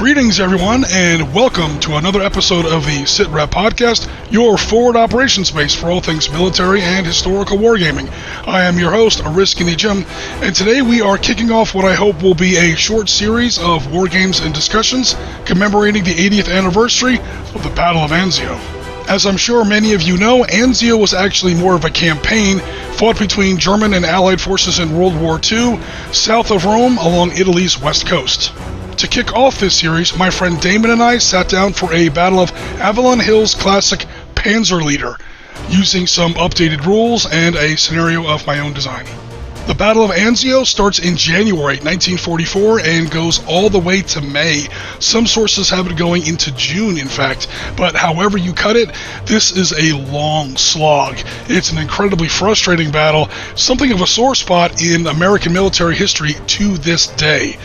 Greetings, everyone, and welcome to another episode of the Sitrep podcast, your forward operations base for all things military and historical wargaming. I am your host, Oriskany Jim, and today we are kicking off what I hope will be a short series of wargames and discussions commemorating the 80th anniversary of the Battle of Anzio. As I'm sure many of you know, Anzio was actually more of a campaign fought between German and Allied forces in World War II, south of Rome along Italy's west coast. To kick off this series, my friend Damon and I sat down for a battle of Avalon Hill's classic Panzer Leader, using some updated rules and a scenario of my own design. The Battle of Anzio starts in January 1944 and goes all the way to May. Some sources have it going into June, in fact, but however you cut it, this is a long slog. It's an incredibly frustrating battle, something of a sore spot in American military history to this day.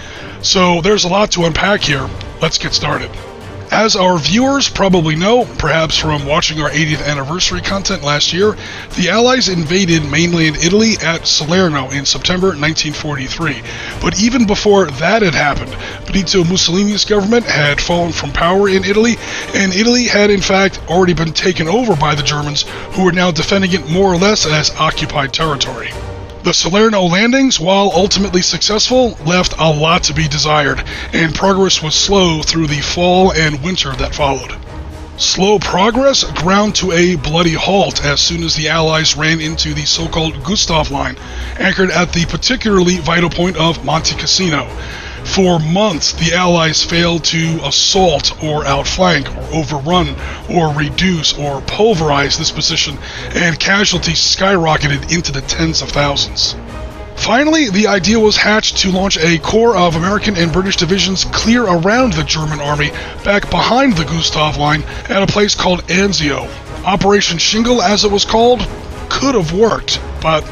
So there's a lot to unpack here. Let's get started. As our viewers probably know, perhaps from watching our 80th anniversary content last year, the Allies invaded mainland Italy at Salerno in September 1943. But even before that had happened, Benito Mussolini's government had fallen from power in Italy, and Italy had in fact already been taken over by the Germans, who were now defending it more or less as occupied territory. The Salerno landings, while ultimately successful, left a lot to be desired, and progress was slow through the fall and winter that followed. Slow progress ground to a bloody halt as soon as the Allies ran into the so-called Gustav Line, anchored at the particularly vital point of Monte Cassino. For months, the Allies failed to assault or outflank or overrun or reduce or pulverize this position, and casualties skyrocketed into the tens of thousands. Finally, the idea was hatched to launch a corps of American and British divisions clear around the German army back behind the Gustav Line at a place called Anzio. Operation Shingle, as it was called, could have worked, but,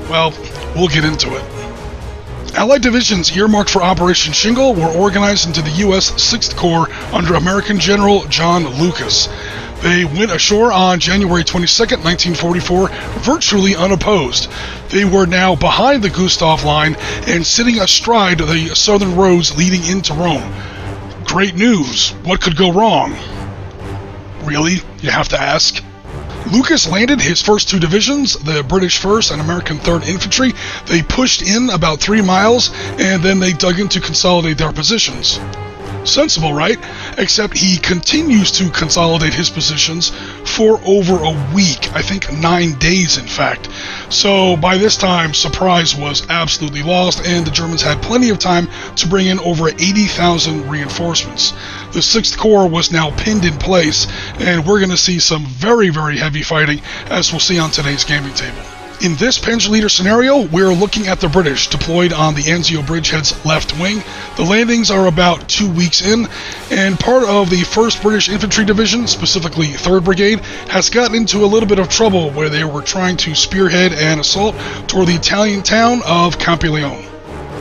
well, we'll get into it. Allied divisions earmarked for Operation Shingle were organized into the U.S. 6th Corps under American General John Lucas. They went ashore on January 22, 1944, virtually unopposed. They were now behind the Gustav Line and sitting astride the southern roads leading into Rome. Great news. What could go wrong? Really? You have to ask. Lucas landed his first two divisions, the British 1st and American 3rd Infantry. They pushed in about 3 miles, and then they dug in to consolidate their positions. Sensible, right? Except he continues to consolidate his positions for over a week, I think 9 days in fact. So by this time, surprise was absolutely lost, and the Germans had plenty of time to bring in over 80,000 reinforcements. The 6th Corps was now pinned in place, and we're going to see some very, very heavy fighting, as we'll see on today's gaming table. In this Panzer Leader scenario, we're looking at the British deployed on the Anzio bridgehead's left wing. The landings are about 2 weeks in, and part of the 1st British Infantry Division, specifically 3rd Brigade, has gotten into a little bit of trouble where they were trying to spearhead an assault toward the Italian town of Campoleone.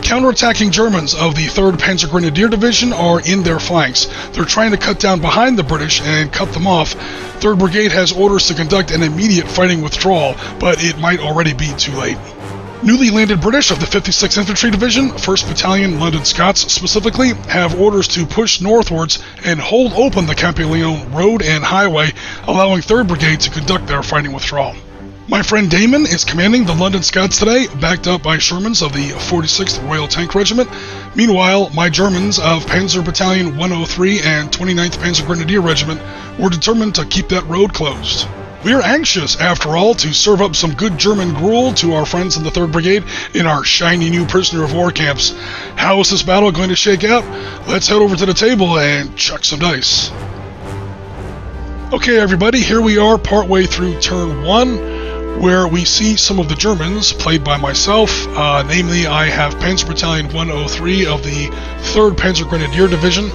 Counterattacking Germans of the 3rd Panzergrenadier Division are in their flanks. They're trying to cut down behind the British and cut them off. 3rd Brigade has orders to conduct an immediate fighting withdrawal, but it might already be too late. Newly landed British of the 56th Infantry Division, 1st Battalion London Scots specifically, have orders to push northwards and hold open the Campoleone road and highway, allowing 3rd Brigade to conduct their fighting withdrawal. My friend Damon is commanding the London Scots today, backed up by Shermans of the 46th Royal Tank Regiment. Meanwhile, my Germans of Panzer Battalion 103 and 29th Panzer Grenadier Regiment were determined to keep that road closed. We are anxious, after all, to serve up some good German gruel to our friends in the 3rd Brigade in our shiny new prisoner of war camps. How is this battle going to shake out? Let's head over to the table and chuck some dice. Okay, everybody, here we are partway through turn 1. Where we see some of the Germans, played by myself. Namely, I have Panzer Battalion 103 of the 3rd Panzer Grenadier Division,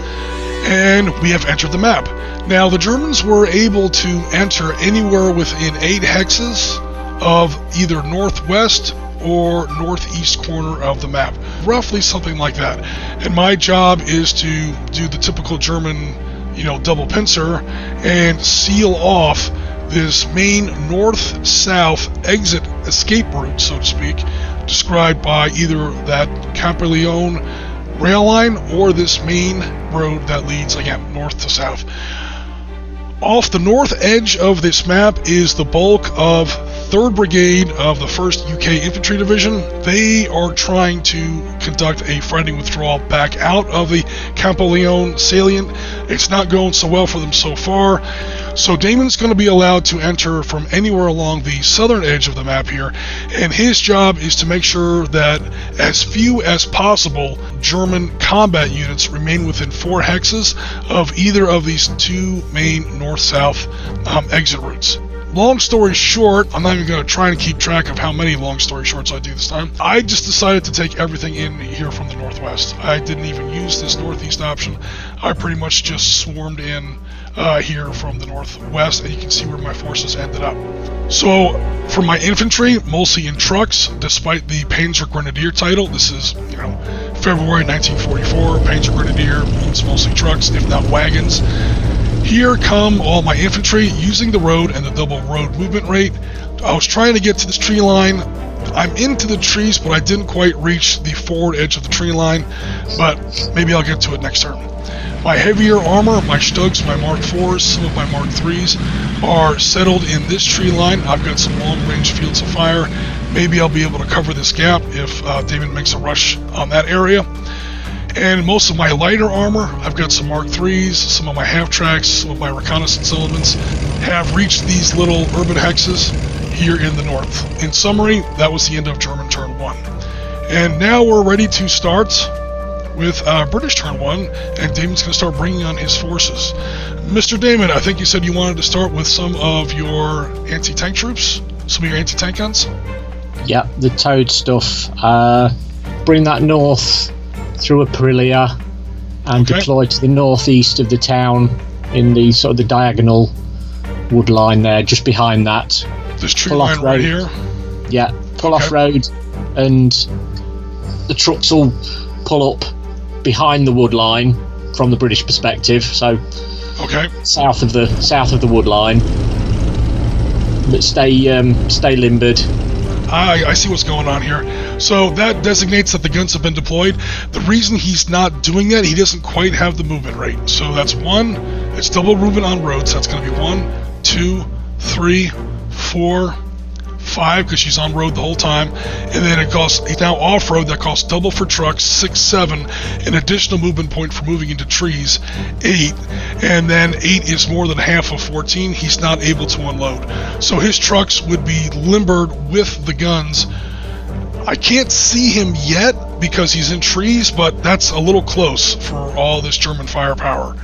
and we have entered the map. Now, the Germans were able to enter anywhere within 8 hexes of either northwest or northeast corner of the map. Roughly something like that. And my job is to do the typical German, double pincer and seal off this main north-south exit escape route, so to speak, described by either that Campoleone rail line or this main road that leads, again, north to south. Off the north edge of this map is the bulk of 3rd Brigade of the 1st UK Infantry Division. They are trying to conduct a fighting withdrawal back out of the Campoleone salient. It's not going so well for them so far. So Damon's going to be allowed to enter from anywhere along the southern edge of the map here, and his job is to make sure that as few as possible German combat units remain within 4 hexes of either of these 2 main north-south exit routes. Long story short, I'm not even going to try and keep track of how many long story shorts I do this time. I just decided to take everything in here from the northwest. I didn't even use this northeast option. I pretty much just swarmed in here from the northwest, and you can see where my forces ended up. So for my infantry, mostly in trucks, despite the Panzergrenadier title. This is, February 1944. Panzergrenadier means mostly trucks, if not wagons. Here come all my infantry using the road and the double road movement rate. I was trying to get to this tree line. I'm into the trees, but I didn't quite reach the forward edge of the tree line, but maybe I'll get to it next turn. My heavier armor, my Stugs, my Mark IVs, some of my Mark IIIs are settled in this tree line. I've got some long-range fields of fire. Maybe I'll be able to cover this gap if Damon makes a rush on that area. And most of my lighter armor, I've got some Mark IIIs, some of my half-tracks, some of my reconnaissance elements have reached these little urban hexes here in the north. In summary, that was the end of German Turn 1. And now we're ready to start with British Turn 1, and Damon's going to start bringing on his forces. Mr. Damon, I think you said you wanted to start with some of your anti-tank troops, some of your anti-tank guns? Yeah, the towed stuff. Bring that north through Aprilia and deploy to the northeast of the town in the sort of the diagonal wood line there, just behind that. This tree line right here? Yeah, pull off road, and the trucks will pull up behind the wood line from the British perspective, so south of the wood line, but stay limbered. I see what's going on here. So that designates that the guns have been deployed. The reason he's not doing that, he doesn't quite have the movement rate. So that's 1, it's double movement on roads, so that's going to be 1, 2, 3, 4, 5, because she's on road the whole time, and then he's now off-road, that costs double for trucks, 6, 7, an additional movement point for moving into trees, 8, and then 8 is more than half of 14, he's not able to unload. So his trucks would be limbered with the guns. I can't see him yet because he's in trees, but that's a little close for all this German firepower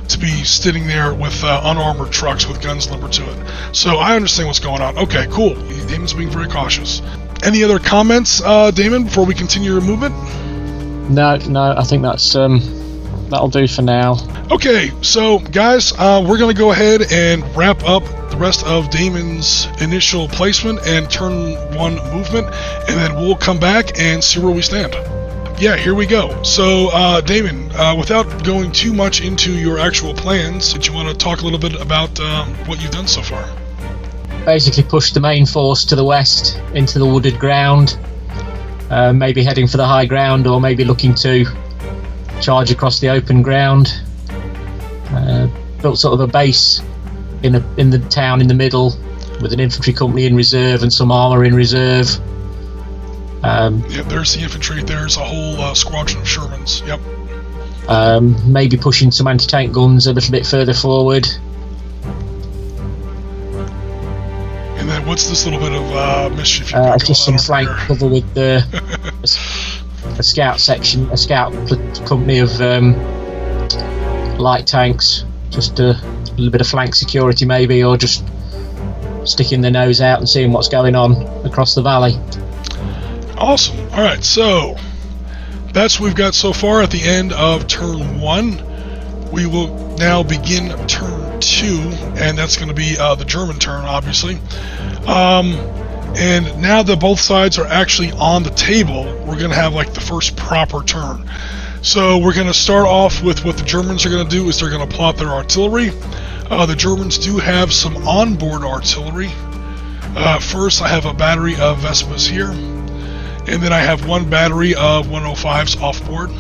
to be sitting there with unarmored trucks with guns limbered to it. So I understand what's going on. Okay, cool. Damon's being very cautious. Any other comments, Damon, before we continue your movement? No, I think that'll do for now. Okay, so guys, we're going to go ahead and wrap up the rest of Damon's initial placement and turn 1 movement, and then we'll come back and see where we stand. Yeah, here we go. So, Damon, without going too much into your actual plans, did you want to talk a little bit about what you've done so far? Basically push the main force to the west into the wooded ground, maybe heading for the high ground, or maybe looking to charge across the open ground. Built sort of a base in the town in the middle with an infantry company in reserve and some armour in reserve. There's the infantry. There's a whole squadron of Shermans. Yep. Maybe pushing some anti-tank guns a little bit further forward. And then what's this little bit of mischief you've got just going some on flank cover with a scout section, a scout company of light tanks. Just a little bit of flank security maybe, or just sticking their nose out and seeing what's going on across the valley. Awesome. Alright, so that's what we've got so far at the end of turn 1. We will now begin turn 2, and that's going to be the German turn, obviously. And now that both sides are actually on the table, we're going to have like the first proper turn. So we're going to start off with what the Germans are going to do is they're going to plot their artillery. The Germans do have some onboard artillery. First, I have a battery of Vespas here. And then I have 1 battery of 105s off board.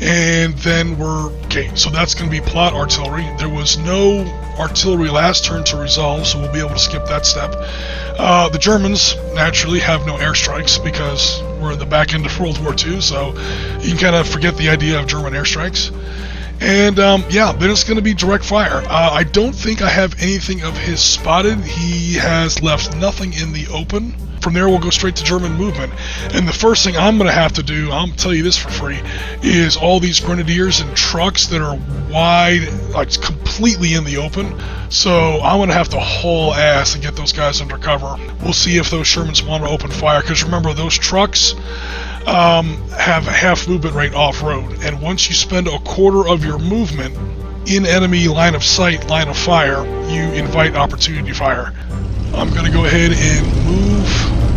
And then so that's going to be plot artillery. There was no artillery last turn to resolve, so we'll be able to skip that step. The Germans, naturally, have no airstrikes because we're in the back end of World War II, so you can kind of forget the idea of German airstrikes. And, then it's going to be direct fire. I don't think I have anything of his spotted. He has left nothing in the open. From there, we'll go straight to German movement. And the first thing I'm going to have to do, I'm going to tell you this for free, is all these grenadiers and trucks that are wide, like completely in the open. So I'm going to have to haul ass and get those guys under cover. We'll see if those Shermans want to open fire, because remember, those trucks have a half movement rate off-road. And once you spend a quarter of your movement in enemy line of sight, line of fire, you invite opportunity fire. I'm going to go ahead and move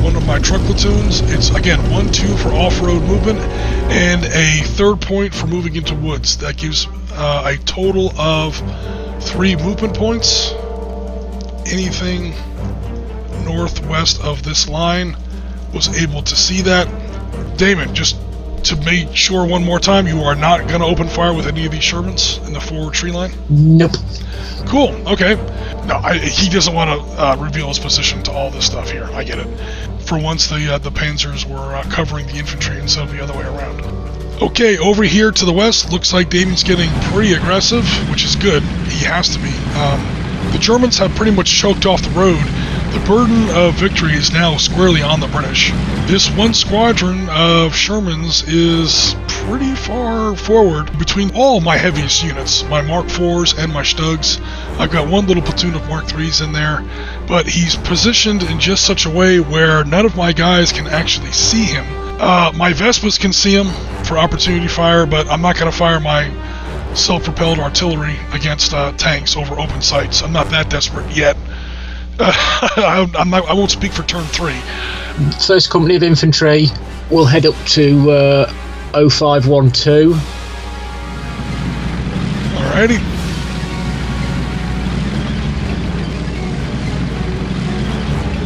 one of my truck platoons. It's, again, 1-2 for off-road movement and a third point for moving into woods. That gives a total of 3 movement points. Anything northwest of this line was able to see that. Damon, just to make sure one more time, you are not going to open fire with any of these Shermans in the forward tree line? Nope. Cool, okay. No, he doesn't want to reveal his position to all this stuff here. I get it. For once, the Panzers were covering the infantry instead of the other way around. Okay, over here to the west, looks like Damon's getting pretty aggressive, which is good. He has to be. The Germans have pretty much choked off the road. The burden of victory is now squarely on the British. This one squadron of Shermans is pretty far forward between all my heaviest units, my Mark IVs and my Stugs. I've got one little platoon of Mark IIIs in there, but he's positioned in just such a way where none of my guys can actually see him. My Vespas can see him for opportunity fire, but I'm not going to fire my self-propelled artillery against tanks over open sights. I'm not that desperate yet. I won't speak for turn 3. First company of infantry will head up to 0512. Alrighty.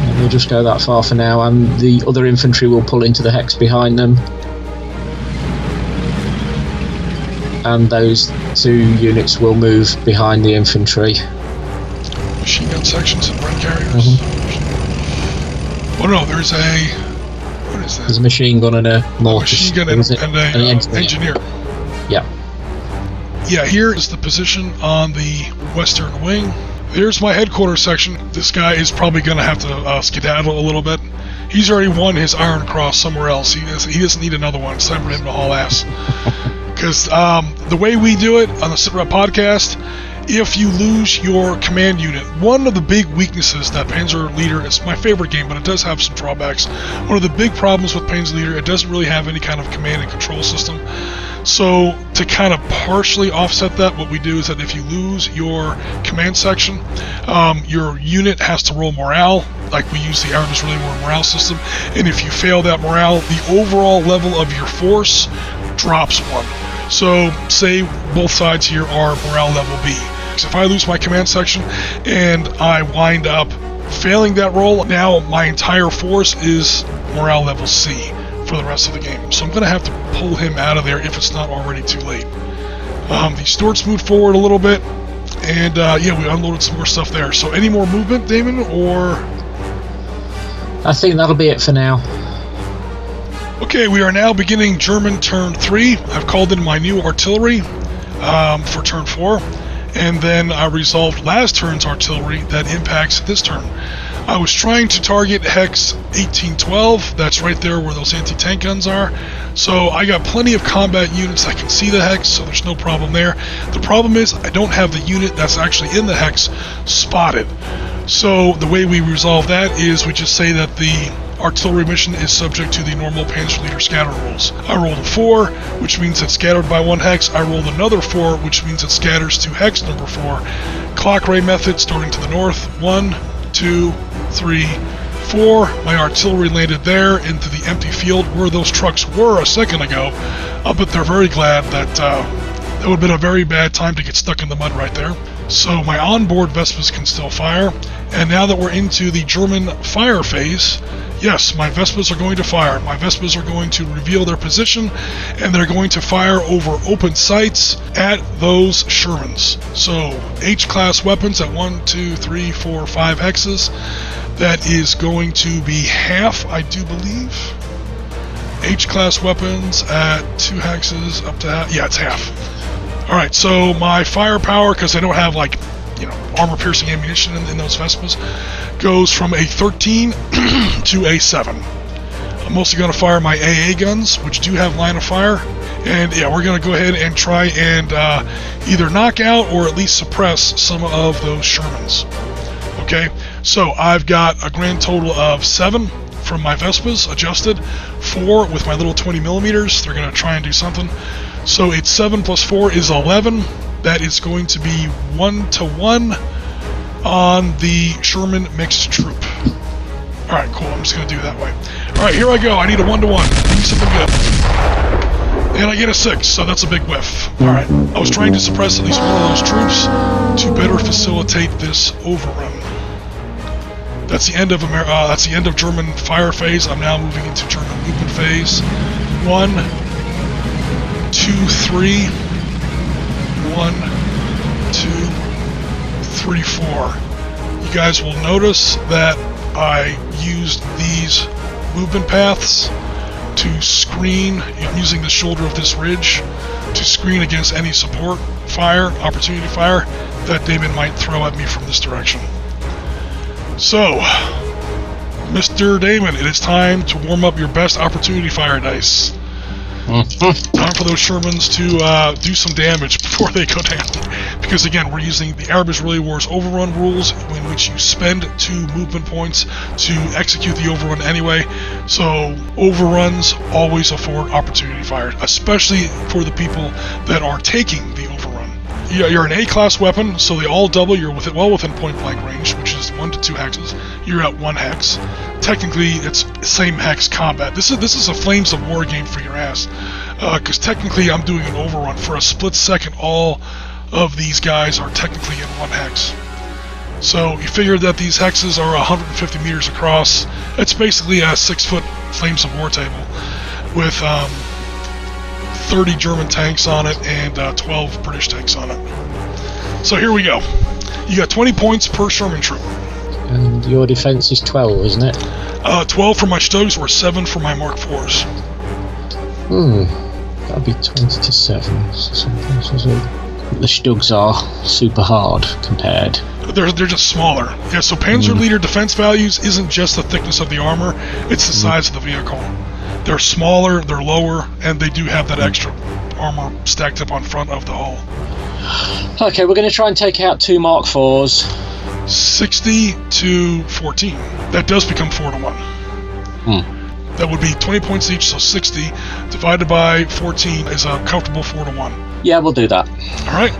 And we'll just go that far for now, and the other infantry will pull into the hex behind them. And those 2 units will move behind the infantry. Machine gun sections and run carriers. Oh no, there's a... What is that? There's a machine gun and a mortar. Machine gun and an engineer. Yeah. Yeah, here is the position on the western wing. There's my headquarters section. This guy is probably going to have to skedaddle a little bit. He's already won his Iron Cross somewhere else. He doesn't need another one. It's time for him to haul ass. Because the way we do it on the Sitrep podcast, if you lose your command unit, one of the big weaknesses that Panzer Leader, it's my favorite game, but it does have some drawbacks. One of the big problems with Panzer Leader, it doesn't really have any kind of command and control system. So to kind of partially offset that, what we do is that if you lose your command section, your unit has to roll morale, like we use the Iron Disraeli morale system, and if you fail that morale, the overall level of your force drops 1. So say both sides here are morale level B. If I lose my command section and I wind up failing that roll, now my entire force is morale level C for the rest of the game. So I'm going to have to pull him out of there if it's not already too late. The Stuarts moved forward a little bit, and we unloaded some more stuff there. So any more movement, Damon, or...? I think that'll be it for now. Okay, we are now beginning German turn 3. I've called in my new artillery for turn 4. And then I resolved last turn's artillery that impacts this turn. I was trying to target Hex 1812. That's right there where those anti-tank guns are. So I got plenty of combat units that can see the Hex, so there's no problem there. The problem is I don't have the unit that's actually in the Hex spotted. So the way we resolve that is we just say that the artillery mission is subject to the normal Panzer Leader scatter rules. I rolled a 4, which means it's scattered by 1 hex. I rolled another 4, which means it scatters to hex number 4. Clock ray method starting to the north. 1, 2, 3, 4. My artillery landed there into the empty field where those trucks were a second ago. But they're very glad that that would have been a very bad time to get stuck in the mud right there. So my onboard Vespas can still fire, and now that we're into the German fire phase, yes, my Vespas are going to fire. My Vespas are going to reveal their position, and they're going to fire over open sights at those Shermans. So H-class weapons at 1, 2, 3, 4, 5 hexes. That is going to be half, I do believe. H-class weapons at 2 hexes up to half. Yeah, it's half. Alright, so my firepower, because I don't have, like, armor-piercing ammunition in those Vespas, goes from a 13 to a 7. I'm mostly going to fire my AA guns, which do have line of fire. And yeah, we're going to go ahead and try and either knock out or at least suppress some of those Shermans. Okay, so I've got a grand total of 7 from my Vespas adjusted, 4 with my little 20 millimeters. They're going to try and do something. So it's 7 plus 4 is 11. That is going to be 1-to-1 on the Sherman mixed troop. Alright, cool. I'm just going to do it that way. Alright, here I go. I need a 1-to-1. Give me something good. And I get a 6, so that's a big whiff. Alright, I was trying to suppress at least one of those troops to better facilitate this overrun. That's the end of German fire phase. I'm now moving into German movement phase. 1, 2, 3. 1, 2, 3, 4. You guys will notice that I used these movement paths to screen, using the shoulder of this ridge, to screen against any support fire, opportunity fire, that Damon might throw at me from this direction. So, Mr. Damon, it is time to warm up your best opportunity fire dice. Time for those Shermans to do some damage before they go down. Because again, we're using the Arab Israeli Wars overrun rules, in which you spend 2 movement points to execute the overrun anyway. So overruns always afford opportunity fire, especially for the people that are taking the overrun. You're an A-class weapon, so they all double. You're well within point-blank range, which is 1 to 2 hexes. You're at 1 hex. Technically, it's same hex combat. This is a Flames of War game for your ass. Because technically, I'm doing an overrun. For a split second, all of these guys are technically in 1 hex. So you figure that these hexes are 150 meters across. It's basically a 6-foot Flames of War table with 30 German tanks on it and 12 British tanks on it. So here we go. You got 20 points per Sherman troop. And your defense is 12, isn't it? 12 for my Stugs or 7 for my Mark IVs. That'll be 20 to 7. So the Stugs are super hard compared. They're just smaller. Yeah, so Panzer Leader defense values isn't just the thickness of the armor, it's the size of the vehicle. They're smaller, they're lower, and they do have that extra armor stacked up on front of the hull. Okay, we're going to try and take out 2 Mark IVs. 60 to 14. That does become 4-to-1. That would be 20 points each, so 60 divided by 14 is a comfortable 4-to-1. Yeah, we'll do that. Alright,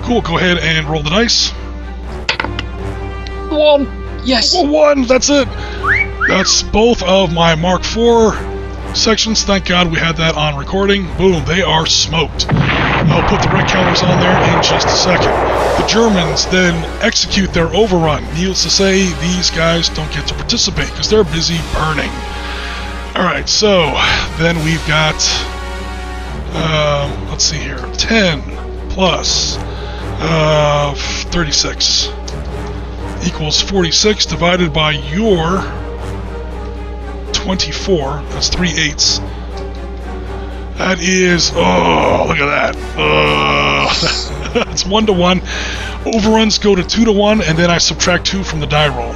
cool. Go ahead and roll the dice. 1! Yes! 1, that's it! That's both of my Mark IV sections. Thank God we had that on recording. Boom, they are smoked. I'll put the red counters on there in just a second. The Germans then execute their overrun. Needless to say, these guys don't get to participate because they're busy burning. Alright, so then we've got, let's see here, 10 plus 36 equals 46 divided by your 24. That's 3/8. That is, oh, look at that. It's 1-to-1. Overruns go to 2-to-1, and then I subtract 2 from the die roll.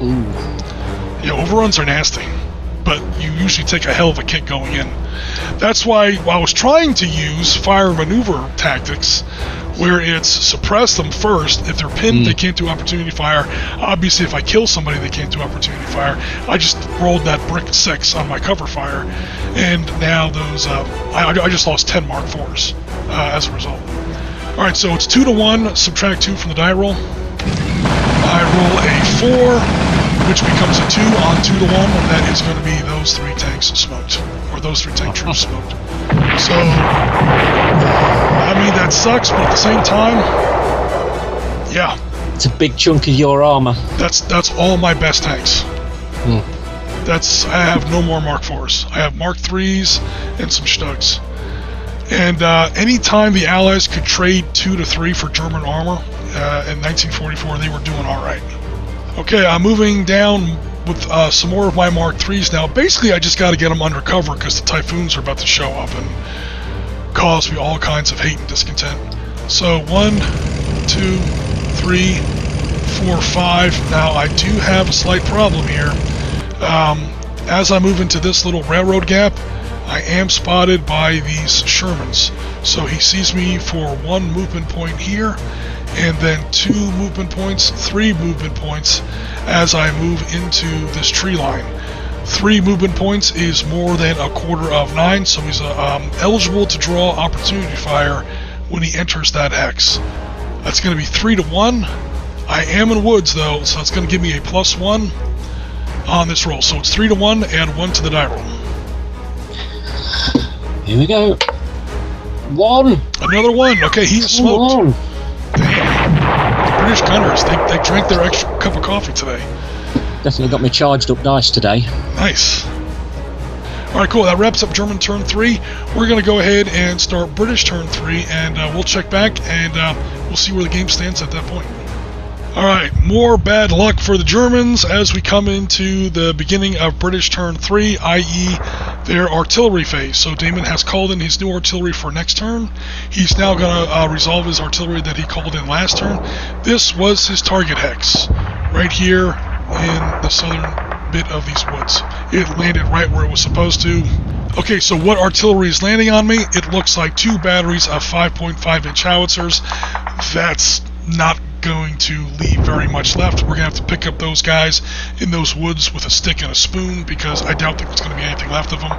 Ooh. Yeah, overruns are nasty, but you usually take a hell of a kick going in. That's why I was trying to use fire maneuver tactics, where it's suppress them first. If they're pinned, they can't do opportunity fire. Obviously, if I kill somebody, they can't do opportunity fire. I just rolled that brick 6 on my cover fire, and now those I just lost 10 Mark IVs as a result. All right, so it's 2-to-1. Subtract 2 from the die roll. I roll a 4, which becomes a 2 on 2-to-1. That is going to be those 3 tanks smoked, or those 3 tank troops smoked. So, I mean, that sucks, but at the same time, Yeah. It's a big chunk of your armour. That's all my best tanks. Hmm. I have no more Mark 4s. I have Mark 3s and some Stugs. And anytime the Allies could trade 2 to 3 for German armor in 1944, they were doing all right. Okay, I'm moving down with some more of my Mark 3s now. Basically, I just got to get them under cover because the Typhoons are about to show up and cause me all kinds of hate and discontent. So 1, 2, 3, 4, 5. Now I do have a slight problem here. As I move into this little railroad gap, I am spotted by these Shermans. So he sees me for 1 movement point here, and then 2 movement points, 3 movement points as I move into this tree line. 3 movement points is more than a quarter of 9, so he's eligible to draw opportunity fire when he enters that hex. That's going to be 3 to 1. I am in woods though, so that's going to give me a +1 on this roll. So it's 3 to 1 and 1 to the die roll. Here we go. 1. Another 1. Okay, he's smoked. Damn. The British gunners, they drank their extra cup of coffee today. Definitely got me charged up nice today. Nice. Alright, cool. That wraps up German turn 3. We're going to go ahead and start British turn 3, and we'll check back, and we'll see where the game stands at that point. Alright, more bad luck for the Germans as we come into the beginning of British turn 3, i.e. their artillery phase. So Damon has called in his new artillery for next turn. He's now going to resolve his artillery that he called in last turn. This was his target hex, right here in the southern bit of these woods. It landed right where it was supposed to. Okay, so what artillery is landing on me? It looks like 2 batteries of 5.5-inch howitzers. That's not going to leave very much left. We're going to have to pick up those guys in those woods with a stick and a spoon because I doubt there's going to be anything left of them.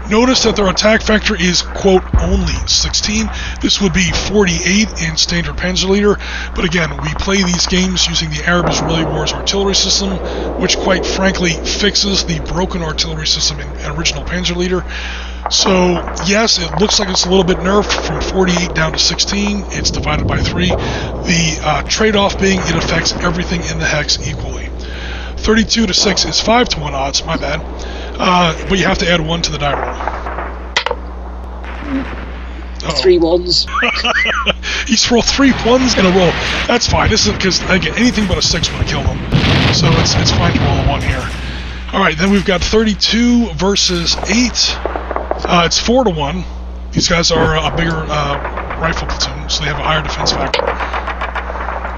Notice that their attack factor is, quote, only 16. This would be 48 in standard Panzer Leader, but again, we play these games using the Arab Israeli Wars artillery system, which quite frankly fixes the broken artillery system in original Panzer Leader. So, yes, it looks like it's a little bit nerfed from 48 down to 16. It's divided by 3. The trade-off being it affects everything in the hex equally. 32 to 6 is 5 to 1 odds, my bad. But you have to add 1 to the die roll. 3 1s. He's rolled 3 1s in a row. That's fine. This is because, again, anything but a 6 would have killed him. So it's fine to roll a 1 here. Alright, then we've got 32 versus 8. It's 4 to 1. These guys are a bigger rifle platoon, so they have a higher defense factor.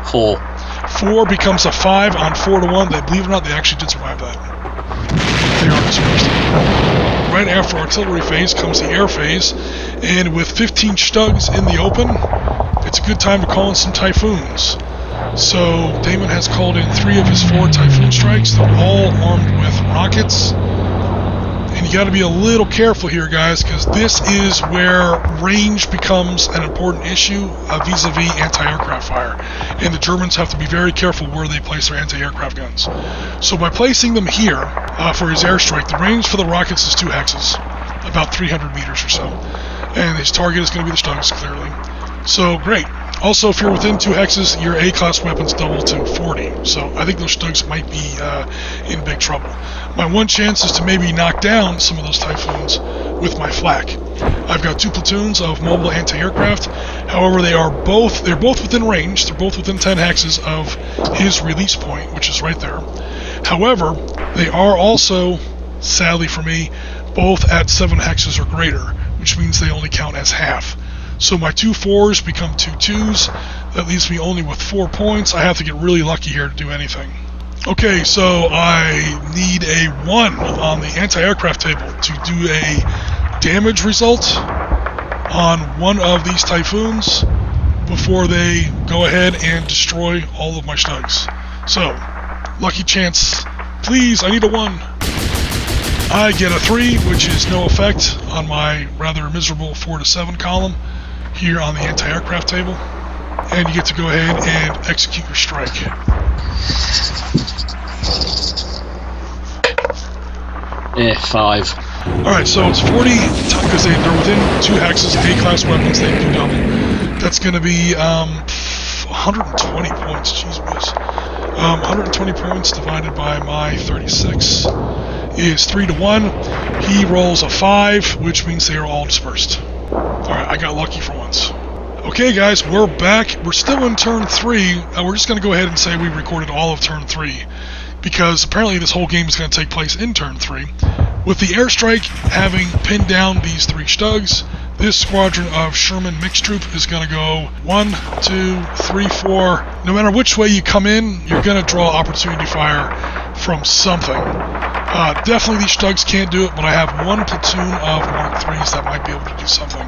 4. 4 becomes a 5 on 4 to 1. They, believe it or not, they actually did survive that. They are dispersed. Right after artillery phase comes the air phase, and with 15 Stugs in the open, it's a good time to call in some Typhoons. So Damon has called in 3 of his 4 Typhoon strikes. They're all armed with rockets. And you got to be a little careful here, guys, because this is where range becomes an important issue vis-a-vis anti-aircraft fire. And the Germans have to be very careful where they place their anti-aircraft guns. So by placing them here for his airstrike, the range for the rockets is 2 hexes, about 300 meters or so. And his target is going to be the Stugs, clearly. So, great. Also, if you're within 2 hexes, your A-class weapons double to 40. So I think those Stugs might be in big trouble. My one chance is to maybe knock down some of those Typhoons with my flak. I've got 2 platoons of mobile anti-aircraft. However, they're both within range. They're both within 10 hexes of his release point, which is right there. However, they are also, sadly for me, both at 7 hexes or greater, which means they only count as half. So my 2 4s become 2 2s. That leaves me only with 4 points. I have to get really lucky here to do anything. Okay, so I need a 1 on the anti-aircraft table to do a damage result on one of these Typhoons before they go ahead and destroy all of my Stugs. So, lucky chance. Please, I need a 1. I get a 3, which is no effect on my rather miserable 4 to 7 column here on the anti-aircraft table. And you get to go ahead and execute your strike. 5. Alright, so it's 40, because they're within 2 hexes, A-class weapons, they do double. That's going to be 100 120 points, jeez whiz. 120 points divided by my 36 is 3-1. He rolls a 5, which means they are all dispersed. Alright, I got lucky for once. Okay guys, we're back. We're still in turn 3. We're just going to go ahead and say we recorded all of turn 3, because apparently this whole game is going to take place in turn 3. With the airstrike having pinned down these 3 Stugs, this squadron of Sherman mixed troop is going to go 1, 2, 3, 4. No matter which way you come in, you're going to draw opportunity fire from something. Definitely these Stugs can't do it, but I have one platoon of Mark 3s that might be able to do something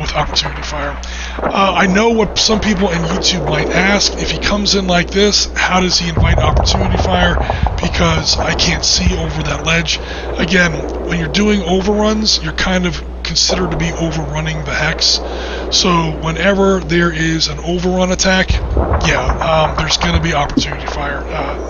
with opportunity fire. I know what some people in YouTube might ask: if he comes in like this, how does he invite opportunity fire? Because I can't see over that ledge. Again, when you're doing overruns, you're kind of considered to be overrunning the hex. So whenever there is an overrun attack, there's going to be opportunity fire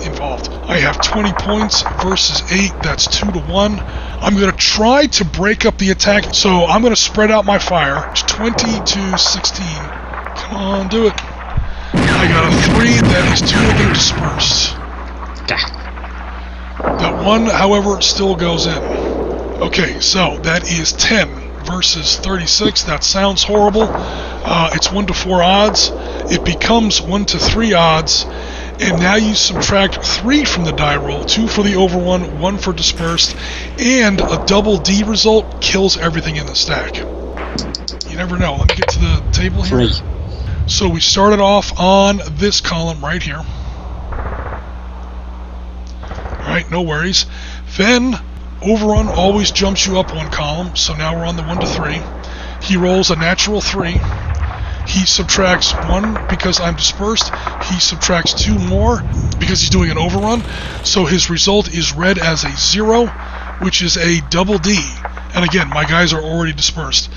involved. I have 20 points versus 8. That's 2-1. I'm going to try to break up the attack, so I'm going to spread out my fire. It's 20-16. Come on, do it. I got a 3. That is 2 of them dispersed. That 1, however, still goes in. Okay, so that is 10 versus 36. That sounds horrible. It's 1-4 odds. It becomes 1-3 odds. And now you subtract 3 from the die roll, 2 for the overrun, 1 for dispersed, and a double D result kills everything in the stack. You never know. Let me get to the table here. 3. So we started off on this column right here. Alright, no worries. Then overrun always jumps you up 1 column, so now we're on the 1-3. He rolls a natural 3. He subtracts 1 because I'm dispersed. He subtracts 2 more because he's doing an overrun. So his result is read as a 0, which is a double D. And again, my guys are already dispersed.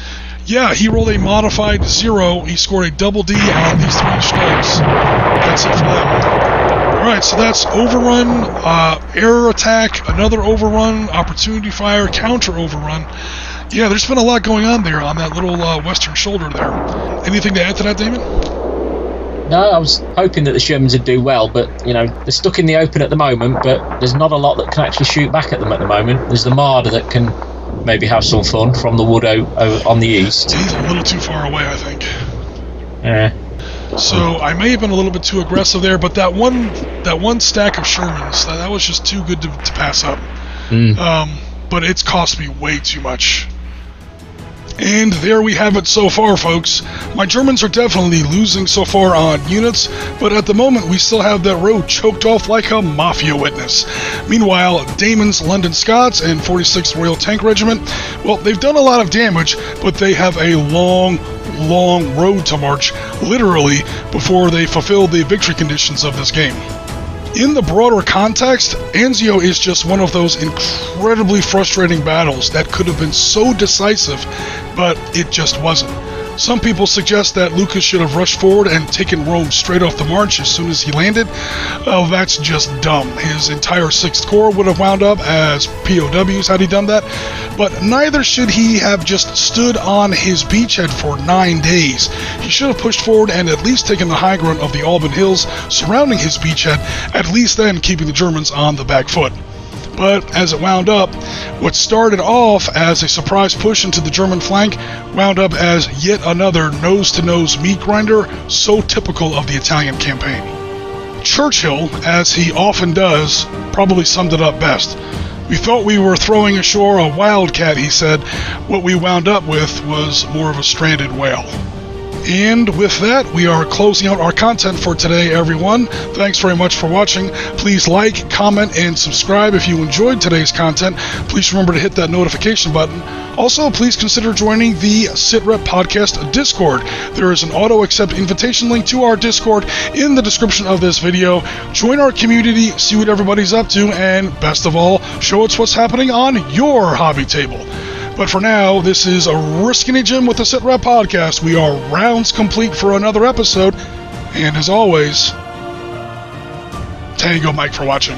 Yeah, he rolled a modified 0. He scored a double D on these 3 Stugs. That's it for them. Alright, so that's overrun, air attack, another overrun, opportunity fire, counter overrun. Yeah, there's been a lot going on there on that little western shoulder there. Anything to add to that, Damon? No, I was hoping that the Shermans would do well, but, you know, they're stuck in the open at the moment, but there's not a lot that can actually shoot back at them at the moment. There's the Marder that can maybe have some fun from the wood on the east. He's a little too far away, I think. Yeah. So I may have been a little bit too aggressive there, but that one stack of Shermans, that was just too good to pass up. But it's cost me way too much. And there we have it so far, folks. My Germans are definitely losing so far on units, but at the moment we still have that road choked off like a mafia witness. Meanwhile, Damon's London Scots and 46th Royal Tank Regiment, well, they've done a lot of damage, but they have a long road to march, literally, before they fulfill the victory conditions of this game. In the broader context, Anzio is just one of those incredibly frustrating battles that could have been so decisive, but it just wasn't. Some people suggest that Lucas should have rushed forward and taken Rome straight off the march as soon as he landed. Well, that's just dumb. His entire 6th Corps would have wound up as POWs had he done that, but neither should he have just stood on his beachhead for 9 days. He should have pushed forward and at least taken the high ground of the Alban Hills surrounding his beachhead, at least then keeping the Germans on the back foot. But as it wound up, what started off as a surprise push into the German flank wound up as yet another nose-to-nose meat grinder, so typical of the Italian campaign. Churchill, as he often does, probably summed it up best. "We thought we were throwing ashore a wildcat," he said. "What we wound up with was more of a stranded whale." And with that, we are closing out our content for today, everyone. Thanks very much for watching. Please like, comment, and subscribe if you enjoyed today's content. Please remember to hit that notification button. Also, please consider joining the Sitrep Podcast Discord. There is an auto-accept invitation link to our Discord in the description of this video. Join our community, see what everybody's up to, and best of all, show us what's happening on your hobby table. But for now, this is Oriskany Jim with the Sitrep Podcast. We are rounds complete for another episode. And as always, Tango Mike for watching.